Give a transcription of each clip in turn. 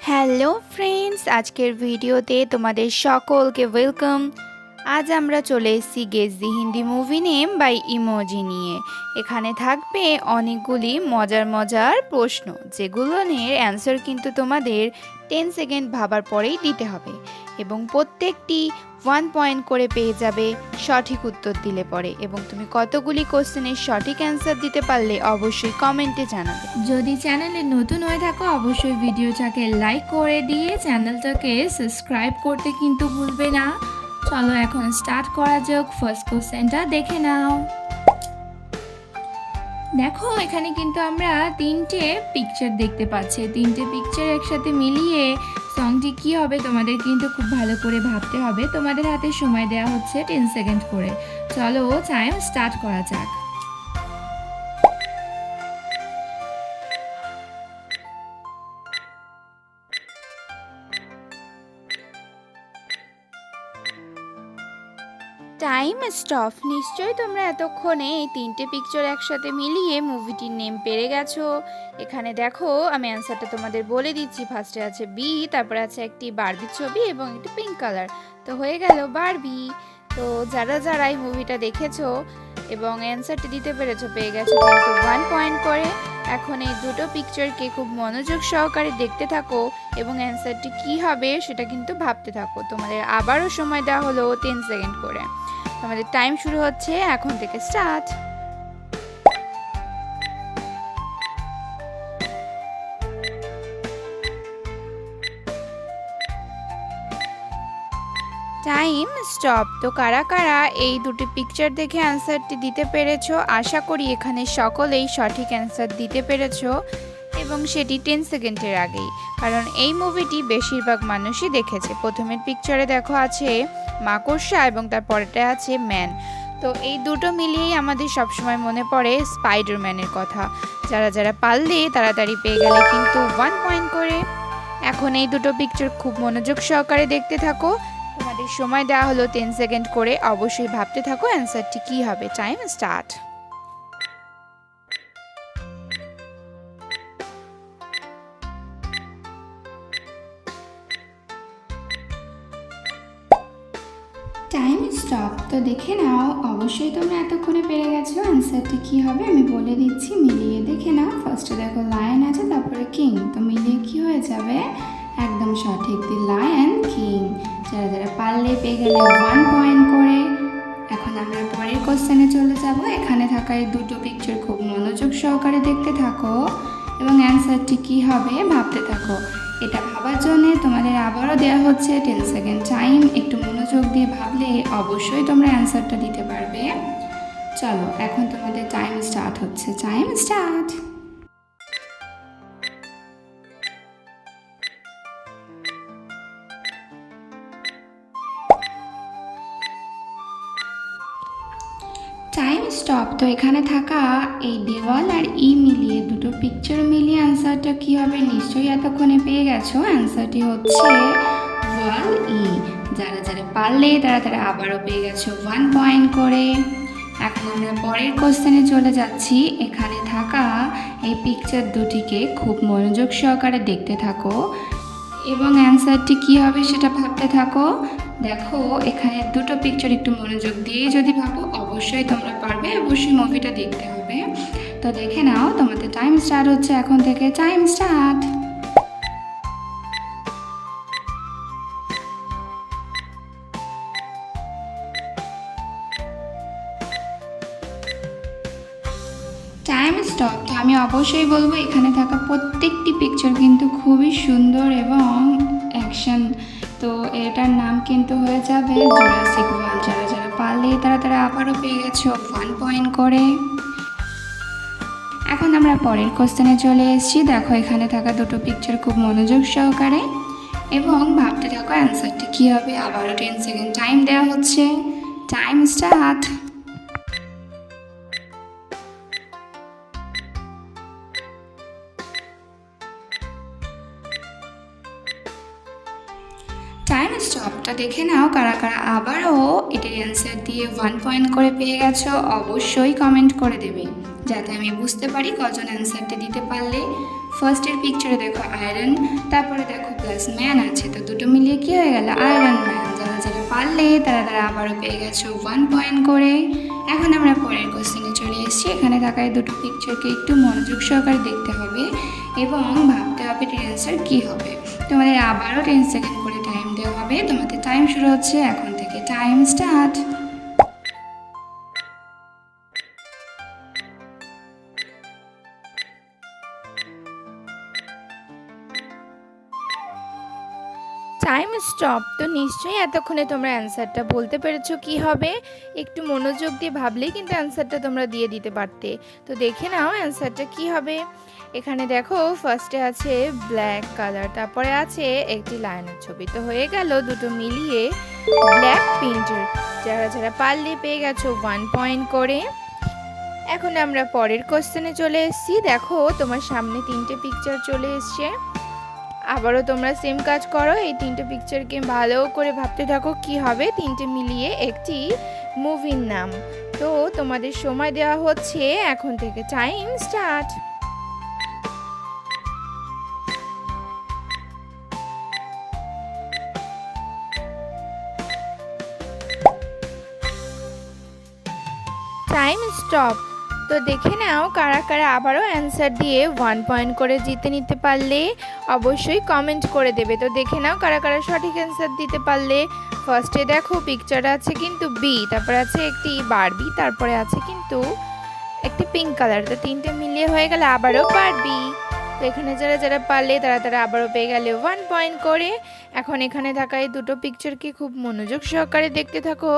Hello friends, আজকের ভিডিওতে তোমাদের সকলকে ওয়েলকাম। আজ আমরা চলে এসেছি guess the Hindi movie name by emoji নিয়ে। এখানে থাকবে অনেকগুলি মজার মজার প্রশ্ন, যেগুলোর অ্যান্সার কিন্তু তোমাদের 10 সেকেন্ড ভাবার পরেই দিতে হবে এবং প্রত্যেকটি 1 পয়েন্ট করে পেয়ে যাবে সঠিক উত্তর দিলে পরে। এবং তুমি কতগুলি কোশ্চেনের সঠিক অ্যান্সার দিতে পারলে অবশ্যই কমেন্টে জানাবে। যদি চ্যানেলে নতুন হয়ে থাকো অবশ্যই ভিডিওটাকে লাইক করে দিয়ে চ্যানেলটাকে সাবস্ক্রাইব করতে কিন্তু ভুলবে না। চলো এখন স্টার্ট করা যাক। ফার্স্ট কোশ্চেনটা দেখে নাও। দেখো এখানে কিন্তু আমরা তিনটে পিকচার দেখতে পাচ্ছি। তিনটে পিকচার একসাথে মিলিয়ে সংটি কি হবে তোমাদের কিন্তু খুব ভালো করে ভাবতে হবে। তোমাদের হাতে সময় দেওয়া হচ্ছে 10 সেকেন্ড করে। চলো টাইম স্টার্ট করা যাক। Time stop. নিশ্চয়ই তোমরা এতক্ষণে এই তিনটে পিকচার একসাথে মিলিয়ে মুভিটির নেম পেরে গেছো। এখানে দেখো, আমি অ্যান্সারটা তোমাদের বলে দিচ্ছি। ফার্স্টে আছে বি, তারপরে আছে একটি বারবি ছবি এবং একটি পিঙ্ক কালার, তো হয়ে গেল বারবি। তো যারা যারা এই মুভিটা দেখেছো এবং অ্যান্সারটি দিতে পেরেছো পেয়ে গেছো কিন্তু 1 পয়েন্ট করে। এখন এই দুটো পিকচারকে খুব মনোযোগ সহকারে দেখতে থাকো এবং অ্যান্সারটি কি হবে সেটা কিন্তু ভাবতে থাকো। তোমাদের আবারও সময় দেওয়া হলো 10 সেকেন্ড করে। আমাদের টাইম শুরু হচ্ছে এখন থেকে। স্টার্ট। Time stop. তো কারা কারা এই দুটি পিকচার দেখে অ্যান্সারটি দিতে পেরেছো? আশা করি এখানে সকলেই সঠিক অ্যান্সার দিতে পেরেছো এবং সেটি 10 সেকেন্ডের আগেই, কারণ এই মুভিটি বেশিরভাগ মানুষই দেখেছে। প্রথমের পিকচারে দেখো আছে মাকড়সা এবং তার পরেরটা আছে ম্যান। তো এই দুটো মিলিয়েই আমাদের সবসময় মনে পড়ে স্পাইডারম্যানের কথা। যারা যারা পারলে তাড়াতাড়ি পেয়ে গেলে কিন্তু 1 পয়েন্ট করে। এখন এই দুটো পিকচার খুব মনোযোগ সহকারে দেখতে থাকো। তোমাদের সময় দেওয়া হলো 10 সেকেন্ড করে। অবশ্যই ভাবতে থাকো অ্যান্সারটি কী হবে। Time start. Time stop. তো দেখে নাও, অবশ্যই তোমরা এতক্ষণে পেরে গেছো অ্যান্সারটি কী হবে। আমি বলে দিচ্ছি, মিলিয়ে দেখে নাও। ফার্স্টে দেখো লায়ন আছে, তারপরে কিং, তো মিলিয়ে কি হয়ে যাবে? একদম সঠিক, দি লায়ন কিং। যারা যারা পারলে পেয়ে গেলে 1 পয়েন্ট করে। এখন আমরা পরের কোশ্চেনে চলে যাব। এখানে থাকা এই দুটো পিকচার খুব মনোযোগ সহকারে দেখতে থাকো এবং অ্যান্সারটি কী হবে ভাবতে থাকো। এটা ভাবার জন্যে তোমাদের আবারও দেওয়া হচ্ছে 10 সেকেন্ড টাইম। একটু মনোযোগ দিয়ে ভাবলে অবশ্যই তোমরা অ্যান্সারটা দিতে পারবে। চলো এখন তোমাদের টাইম স্টার্ট হচ্ছে। Time start. Time stop. তো এখানে থাকা এই দেওয়াল আর ই মিলিয়ে দুটো পিকচার মিলিয়ে অ্যান্সারটা কী হবে নিশ্চয়ই এতক্ষণে পেয়ে গেছো। অ্যান্সারটি হচ্ছে ওয়াল ই। যারা যারা পারলে তারা তারা আবারও পেয়ে গেছো 1 পয়েন্ট করে। এখন আমরা পরের কোশ্চেনে চলে যাচ্ছি। এখানে থাকা এই পিকচার দুটিকে খুব মনোযোগ সহকারে দেখতে থাকো এবং অ্যান্সারটি কী হবে সেটা ভাবতে থাকো। দেখো এখানে দুটো পিকচার একটু মনোযোগ দিয়ে যদি ভাবো অবশ্যই তোমরা পারবে। অবশ্যই মুভিটা দেখতে হবে। তো দেখে নাও, তোমাদের টাইম স্টার্ট হচ্ছে এখন থেকে। Time start. Time stop. তো আমি অবশ্যই বলবো এখানে থাকা প্রত্যেকটি পিকচার কিন্তু খুবই সুন্দর এবং অ্যাকশন। তো এটার নাম কিন্তু হয়ে যাবে জুরাসিক ওয়ার্ল্ড। যারা যারা পারলে তারা তারা আবারও পেয়ে গেছো 1 পয়েন্ট করে। এখন আমরা পরের কোশ্চেনে চলে এসেছি। দেখো এখানে থাকা দুটো পিকচার খুব মনোযোগ সহকারে এবং ভাবতে থাকো অ্যান্সারটি কী হবে। আবারও 10 সেকেন্ড টাইম দেওয়া হচ্ছে। Time start. টাইম স্টপটা দেখে নাও, কারা কারা আবারও এটার অ্যান্সার দিয়ে 1 পয়েন্ট করে পেয়ে গেছো অবশ্যই কমেন্ট করে দেবে, যাতে আমি বুঝতে পারি কজন অ্যান্সারটা দিতে পারলে। ফার্স্টের পিকচারে দেখো আয়রন, তারপরে দেখো প্লাস ম্যান আছে, তো দুটো মিলিয়ে কি হয়ে গেল আয়রন ম্যান। যারা যারা পারলে তারা আবারও পেয়ে গেছো 1 পয়েন্ট করে। এখন আমরা পরের কোশ্চেনে চলে এসেছি। এখানে থাকা এই দুটো পিকচারকে একটু মনোযোগ সহকারে দেখতে হবে এবং ভাবতে হবে এর অ্যান্সার কী হবে। তোমাদের আবারও 10 সেকেন্ড করে টাইম দেওয়া হবে। তোমাদের টাইম শুরু হচ্ছে এখন থেকে। Time start. Time stop. তো নিশ্চয়ই এতক্ষণে তোমরা অ্যান্সারটা বলতে পেরেছো কি হবে। একটু মনোযোগ দিয়ে ভাবলেই কিন্তু অ্যান্সারটা তোমরা দিয়ে দিতে পারতে। তো দেখে নাও অ্যান্সারটা কি হবে। এখানে দেখো ফার্স্টে আছে ব্ল্যাক কালার, তারপরে আছে একটি লায়নের ছবি। তো হয়ে গেল দুটো মিলিয়ে ব্ল্যাক পেন্টার। যারা যারা পারলে পেয়ে গেছো 1 পয়েন্ট করে। এখন আমরা পরের কোশ্চেনে চলে এসেছি। দেখো তোমার সামনে 3টে পিকচার চলে এসছে। আবারও তোমরা সেম কাজ করো, এই 3টে পিকচারকে ভালো করে ভাবতে থাকো কি হবে। 3টে মিলিয়ে একটি মুভির নাম। তো তোমাদের সময় দেওয়া হচ্ছে এখন থেকে। Time start. Time stop. তো দেখে নাও কারা কারা আবারও অ্যান্সার দিয়ে 1 পয়েন্ট করে জিতে নিতে পারলে অবশ্যই কমেন্ট করে দেবে। তো দেখে নাও কারা কারা সঠিক অ্যান্সার দিতে পারলে। ফার্স্টে দেখো পিকচার আছে কিন্তু বি, তারপরে আছে একটি বারবি, তারপরে আছে কিন্তু একটি পিঙ্ক কালার। তো 3টে মিলিয়ে হয়ে গেল আবারও বারবি। তো এখানে যারা যারা পারলে তারা আবারও পেয়ে গেলে 1 পয়েন্ট করে। এখন এখানে থাকা এই দুটো পিকচারকে খুব মনোযোগ সহকারে দেখতে থাকো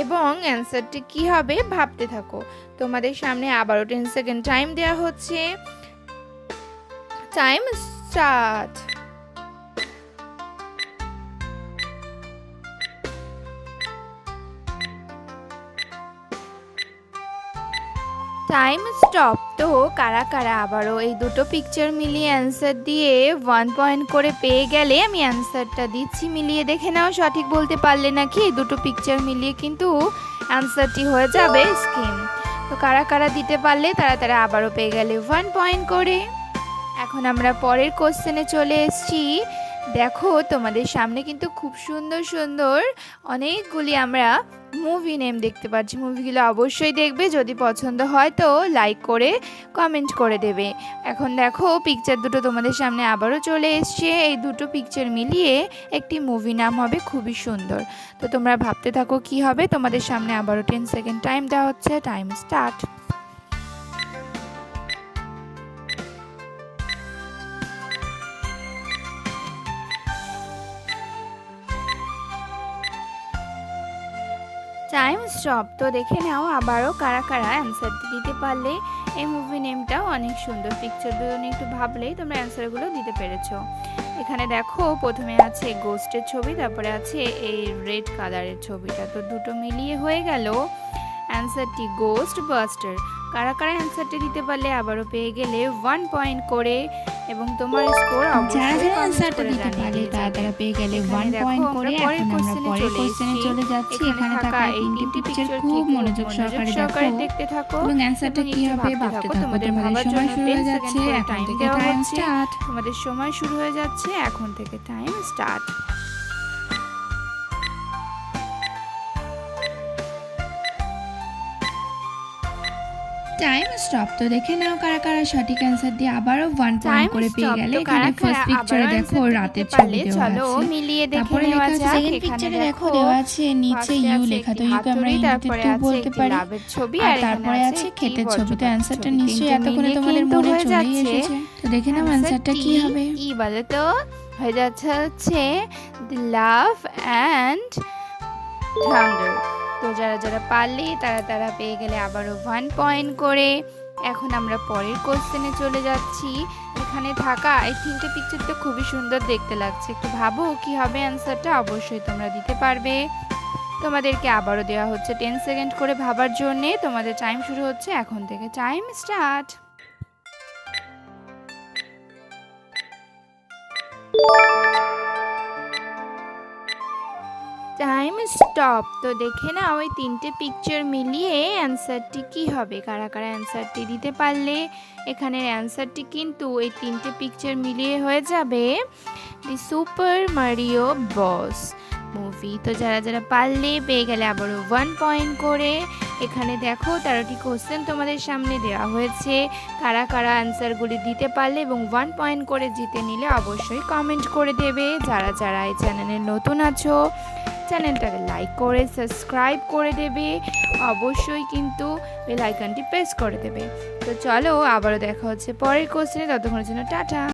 এবং অ্যান্সারটি কি হবে ভাবতে থাকো। তোমাদের সামনে আবারও 10 সেকেন্ড টাইম দেওয়া হচ্ছে। Time start. Time stop. তো কারা কারা আবারও এই দুটো পিকচার মিলিয়ে অ্যান্সার দিয়ে 1 পয়েন্ট করে পেয়ে গেলে আমি অ্যান্সারটা দিচ্ছি, মিলিয়ে দেখে নাও সঠিক বলতে পারলে নাকি। এই দুটো পিকচার মিলিয়ে কিন্তু অ্যান্সারটি হয়ে যাবে স্কিম। তো কারা কারা দিতে পারলে তারা আবারও পেয়ে গেলে 1 পয়েন্ট করে। এখন আমরা পরের কোশ্চেনে চলে এসেছি। দেখো তোমাদের সামনে কিন্তু খুব সুন্দর সুন্দর অনেকগুলি আমরা মুভি নেম দেখতে পাচ্ছি। মুভিগুলো অবশ্যই দেখবে, যদি পছন্দ হয় তো লাইক করে কমেন্ট করে দেবে। এখন দেখো পিকচার দুটো তোমাদের সামনে আবারও চলে এসছে। এই দুটো পিকচার মিলিয়ে একটি মুভি নাম হবে খুবই সুন্দর। তো তোমরা ভাবতে থাকো কি হবে। তোমাদের সামনে আবারও 10 সেকেন্ড টাইম দেওয়া হচ্ছে। Time start. Time stop. তো দেখে নাও আবারও কারা কারা অ্যান্সারটি দিতে পারলে। এই মুভি নেমটাও অনেক সুন্দর। পিকচার দুটো নিয়ে একটু ভাবলেই তোমরা অ্যান্সারগুলো দিতে পেরেছো। এখানে দেখো প্রথমে আছে গোস্টের ছবি, তারপরে আছে এই রেড কালারের ছবিটা। তো দুটো মিলিয়ে হয়ে গেল অ্যান্সারটি গোস্ট বাস্টার। কারা কারা অ্যান্সারটি দিতে পারলে আবারও পেয়ে গেলে 1 পয়েন্ট করে এবং তোমার স্কোর যারা অবশ্যই যারা অ্যান্সারটা কমেন্ট করে দিতে পারলে জানিয়ে তারা দিতে পেয়ে গেলে এখানে 1 দেখো পয়েন্ট আমরা করে। পরের এখন আমরা কোশ্চেনে পরের চলে কোশ্চেনে এসেছি। চলে যাচ্ছি। এখানে থাকা এই 3টি পিকচার খুব মনোযোগ সহকারে দেখো দেখতে থাকো এবং অ্যান্সারটা কি হবে ভাবতে থাকো। তোমাদের তোমাদের সময় শুরু হয়ে যাচ্ছে এখন থেকে। Time start. তোমাদের সময় শুরু হয়ে যাচ্ছে এখন থেকে। Time start. Time stop. তো দেখে নাও কারা কারা সঠিক অ্যান্সার দিয়ে আবারও 1 পয়েন্ট করে পেয়ে গেলে। এখানে ফার্স্ট পিকচারে দেখো রাতের ছবি দেওয়া আছে, মিলিয়ে দেখে তারপরে নেওয়া লেখা আছে যাক। সেকেন্ড পিকচারে দেখো দেওয়া আছে নিচে ইউ লেখা। তো ইউকে আমরা ইংরেজিতে টু বলতে পারি। আর তারপরে আছে ক্ষেতের ছবি। তো অ্যান্সারটা নিশ্চয়ই এতক্ষণে তোমাদের মনে চলেই এসেছে। তো দেখে নাও অ্যান্সারটা কি হবে। কি বলো তো? হয়ে যাচ্ছে হচ্ছে দি লাভ অ্যান্ড থান্ডার। তো যারা যারা পারলে তারা পেয়ে গেলে আবারও 1 পয়েন্ট করে। এখন আমরা পরের কোশ্চেনে চলে যাচ্ছি। এখানে থাকা এই 3টে পিকচার তো খুবই সুন্দর দেখতে লাগছে। একটু ভাবো কি হবে অ্যান্সারটা, অবশ্যই তোমরা দিতে পারবে। তোমাদেরকে আবারও দেওয়া হচ্ছে 10 সেকেন্ড করে ভাবার জন্যে। তোমাদের টাইম শুরু হচ্ছে এখন থেকে। Time start. Time stop. তো দেখে নাও ওই 3টে পিকচার মিলিয়ে অ্যান্সারটি কি হবে। কারা কারা অ্যান্সারটি দিতে পারলে এখানের অ্যান্সারটি কিন্তু এই 3টে পিকচার মিলিয়ে হয়ে যাবে দি সুপার মারিও বস মুভি। তো যারা যারা পারলে পেয়ে গেলে আবারও 1 পয়েন্ট করে। এখানে দেখো 13টি কোশ্চেন তোমাদের সামনে দেওয়া হয়েছে। কারা কারা অ্যান্সারগুলি দিতে পারলে এবং 1 পয়েন্ট করে জিতে নিলে অবশ্যই কমেন্ট করে দেবে। যারা যারা এই চ্যানেলে নতুন আছো চ্যানেলটাকে লাইক করে সাবস্ক্রাইব করে দেবে, অবশ্যই কিন্তু বেল আইকনটি প্রেস করে দেবে। তো চলো আবারও দেখা হচ্ছে পরের কোশ্চেনে, ততক্ষণের জন্য টাটা।